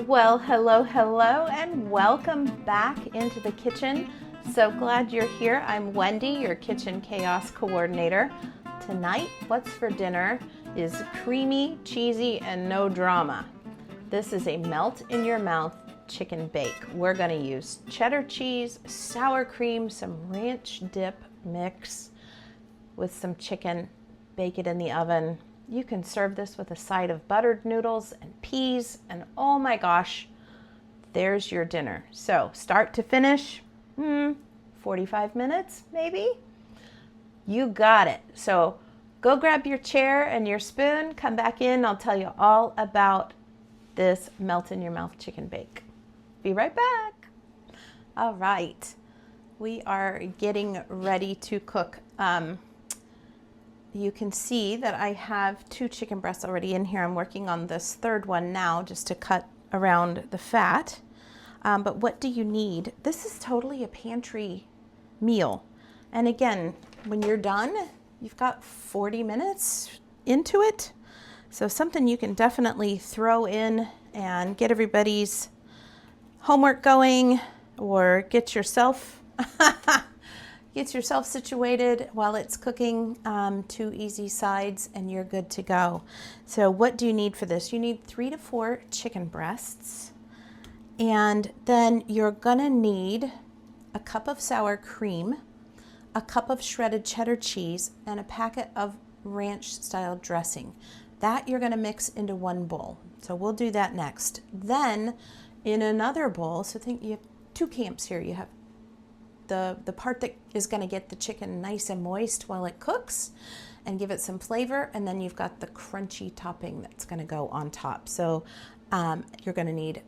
Well, hello, hello, and welcome back into the kitchen. So glad you're here. I'm Wendy, your kitchen chaos coordinator. Tonight, what's for dinner is creamy, cheesy, and no drama. This is a melt in your mouth chicken bake. We're gonna use cheddar cheese, sour cream, some ranch dip mix with some chicken, bake it in the oven. You can serve this with a side of buttered noodles and peas, and oh my gosh, there's your dinner. So start to finish, 45 minutes maybe? You got it. So go grab your chair and your spoon, come back in, I'll tell you all about this melt in your mouth chicken bake. Be right back. All right, we are getting ready to cook. You can see that I have 2 chicken breasts already in here. I'm working on this third one now just to cut around the fat. But what do you need? This is totally a pantry meal. And again, when you're done, you've got 40 minutes into it. So something you can definitely throw in and get everybody's homework going, or get yourself situated while it's cooking. 2 easy sides and you're good to go. So what do you need for this? You need 3 to 4 chicken breasts, and then you're gonna need a cup of sour cream, a cup of shredded cheddar cheese, and a packet of ranch style dressing. That you're gonna mix into one bowl. So we'll do that next. Then in another bowl, so think you have 2 camps here. You have the part that is going to get the chicken nice and moist while it cooks and give it some flavor, and then you've got the crunchy topping that's going to go on top. So you're going to need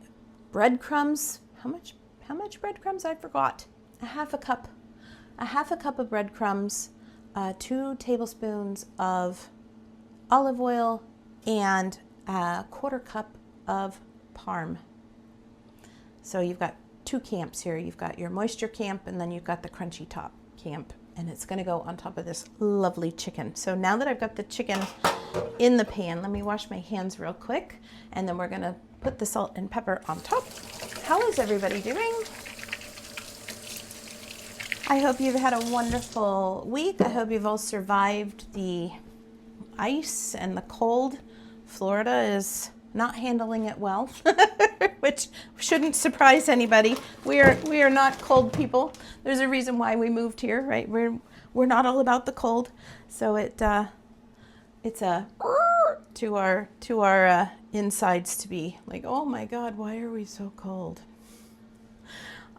breadcrumbs. How much breadcrumbs? I forgot. A half a cup of breadcrumbs, 2 tablespoons of olive oil, and a 1/4 cup of parm. So you've got 2 camps here. You've got your moisture camp, and then you've got the crunchy top camp, and it's going to go on top of this lovely chicken. So now that I've got the chicken in the pan, let me wash my hands real quick, and then we're going to put the salt and pepper on top. How is everybody doing? I hope you've had a wonderful week. I hope you've all survived the ice and the cold. Florida is not handling it well, which shouldn't surprise anybody. We are not cold people. There's a reason why we moved here, right? We're not all about the cold. So it's a to our insides to be like, oh my God, why are we so cold?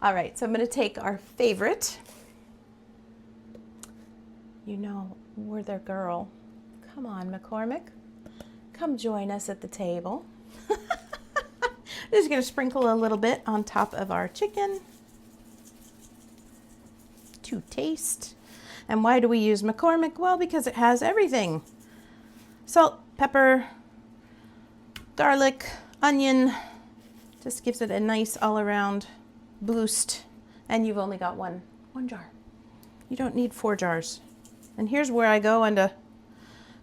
All right, so I'm going to take our favorite. You know, we're their girl. Come on, McCormick. Come join us at the table. Just going to sprinkle a little bit on top of our chicken to taste. And why do we use McCormick? Well, because it has everything. Salt, pepper, garlic, onion. Just gives it a nice all-around boost. And you've only got one jar. You don't need 4 jars. And here's where I go into,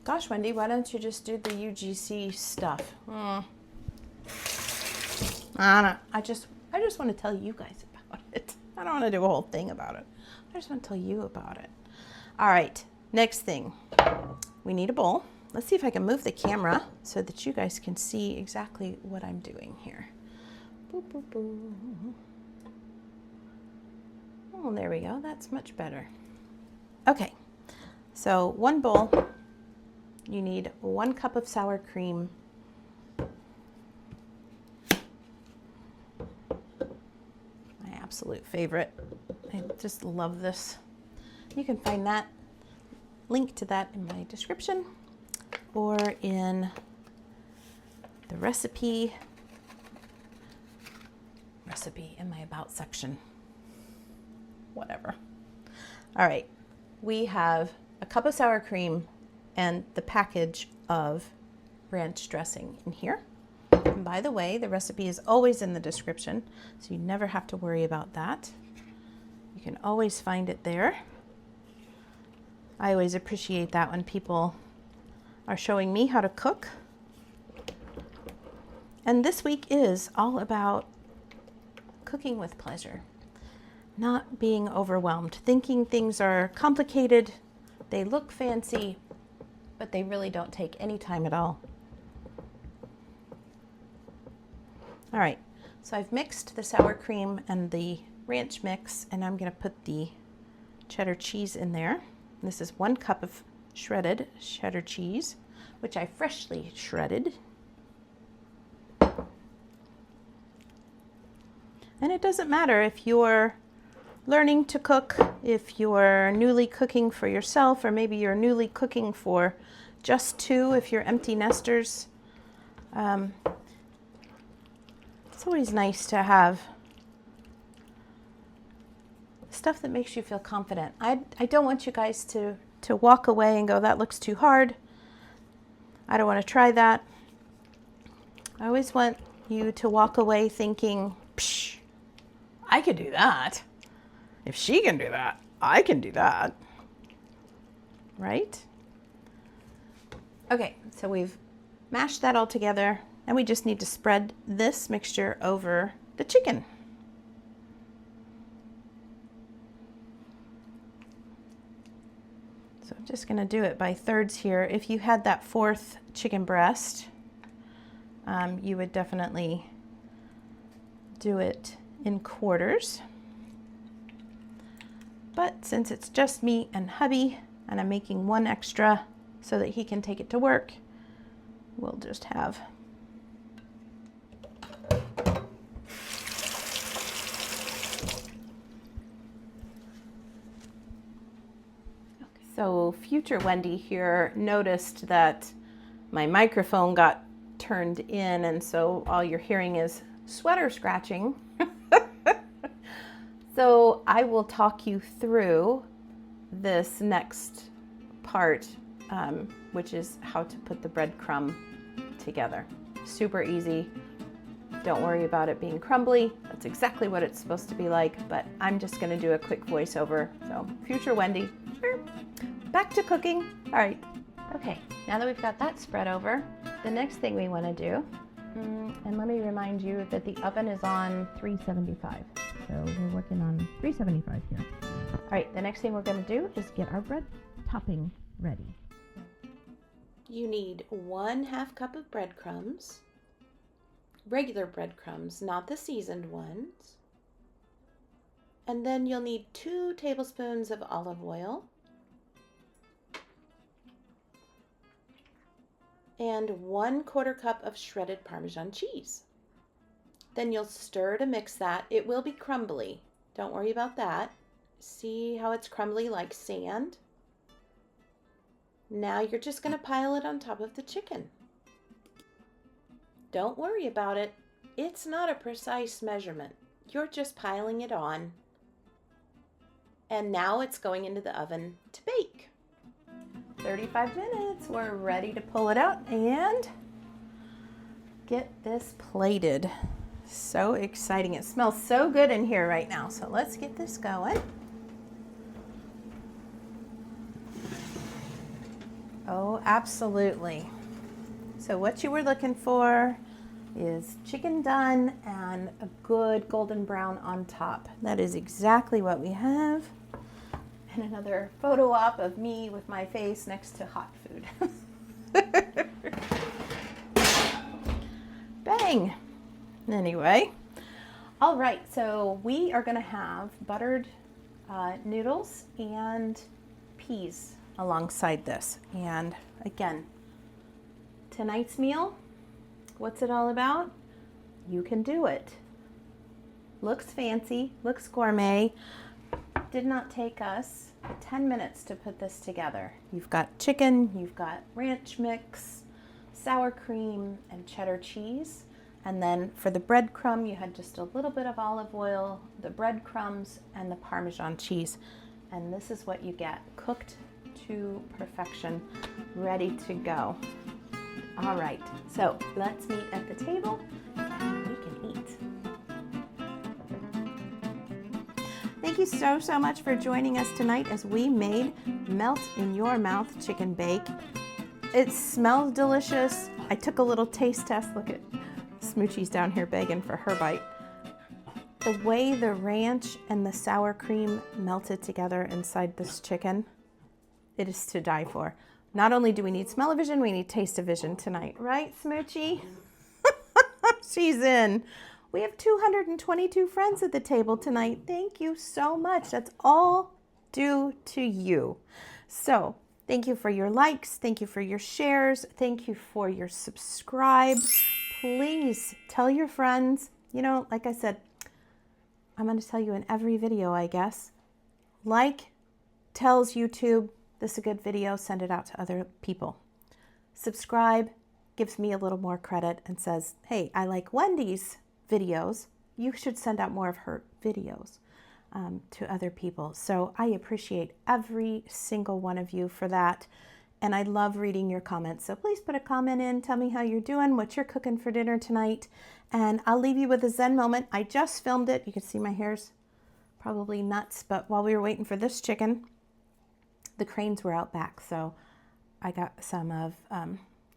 gosh, Wendy, why don't you just do the UGC stuff? I don't know. I just want to tell you guys about it. I don't want to do a whole thing about it. I just want to tell you about it. All right, next thing. We need a bowl. Let's see if I can move the camera so that you guys can see exactly what I'm doing here. Boop, boop, boop. Oh, there we go. That's much better. Okay, so one bowl. You need 1 cup of sour cream, my absolute favorite. I just love this. You can find that link to that in my description or in the recipe in my about section, whatever. All right, we have a cup of sour cream and the package of ranch dressing in here. And by the way, the recipe is always in the description, so you never have to worry about that. You can always find it there. I always appreciate that when people are showing me how to cook. And this week is all about cooking with pleasure, not being overwhelmed, thinking things are complicated, they look fancy, but they really don't take any time at all. All right, so I've mixed the sour cream and the ranch mix, and I'm going to put the cheddar cheese in there. This is 1 cup of shredded cheddar cheese, which I freshly shredded. And it doesn't matter if you're learning to cook, if you're newly cooking for yourself, or maybe you're newly cooking for just 2 if you're empty nesters. It's always nice to have stuff that makes you feel confident. I don't want you guys to walk away and go, that looks too hard. I don't want to try that. I always want you to walk away thinking, psh, I could do that. If she can do that, I can do that. Right? Okay, so we've mashed that all together, and we just need to spread this mixture over the chicken. So I'm just going to do it by thirds here. If you had that 4th chicken breast, you would definitely do it in quarters. But since it's just me and hubby, and I'm making 1 extra so that he can take it to work, we'll just have So future Wendy here noticed that my microphone got turned in, and so all you're hearing is sweater scratching. So I will talk you through this next part, which is how to put the breadcrumb together. Super easy. Don't worry about it being crumbly. That's exactly what it's supposed to be like, but I'm just going to do a quick voiceover. So future Wendy, back to cooking. All right. Okay, now that we've got that spread over, the next thing we want to do, and let me remind you that the oven is on 375. So we're working on 375 here. All right, the next thing we're going to do is get our bread topping ready. You need 1/2 cup of breadcrumbs, regular breadcrumbs, not the seasoned ones. And then you'll need 2 tablespoons of olive oil and 1/4 cup of shredded Parmesan cheese. Then you'll stir to mix that. It will be crumbly. Don't worry about that. See how it's crumbly like sand? Now you're just going to pile it on top of the chicken. Don't worry about it. It's not a precise measurement. You're just piling it on. And now it's going into the oven to bake. 35 minutes. We're ready to pull it out and get this plated. So exciting. It smells so good in here right now. So let's get this going. Oh, absolutely. So what you were looking for is chicken done and a good golden brown on top. That is exactly what we have. And another photo op of me with my face next to hot food. Bang! Anyway, all right, so we are gonna have buttered noodles and peas alongside this. And again, tonight's meal, what's it all about? You can do it. Looks fancy, looks gourmet. Did not take us 10 minutes to put this together. You've got chicken, you've got ranch mix, sour cream, and cheddar cheese. And then for the breadcrumb, you had just a little bit of olive oil, the breadcrumbs, and the Parmesan cheese. And this is what you get, cooked to perfection, ready to go. All right, so let's meet at the table and we can eat. Thank you so much for joining us tonight as we made melt in your mouth chicken bake. It smells delicious. I took a little taste test. Look at Smoochie's down here begging for her bite. The way the ranch and the sour cream melted together inside this chicken, it is to die for. Not only do we need smell-o-vision, we need taste-o-vision tonight. Right, Smoochie? She's in. We have 222 friends at the table tonight. Thank you so much. That's all due to you. So thank you for your likes. Thank you for your shares. Thank you for your subscribes. Please tell your friends. You know, like I said, I'm going to tell you in every video, I guess. Like tells YouTube this is a good video, send it out to other people. Subscribe gives me a little more credit and says, hey, I like Wendy's videos. You should send out more of her videos to other people. So I appreciate every single one of you for that. And I love reading your comments. So please put a comment in. Tell me how you're doing, what you're cooking for dinner tonight. And I'll leave you with a Zen moment. I just filmed it. You can see my hair's probably nuts. But while we were waiting for this chicken, the cranes were out back. So I got some of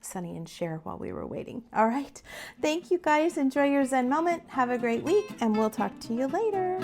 Sunny and Cher while we were waiting. All right. Thank you guys. Enjoy your Zen moment. Have a great week. And we'll talk to you later.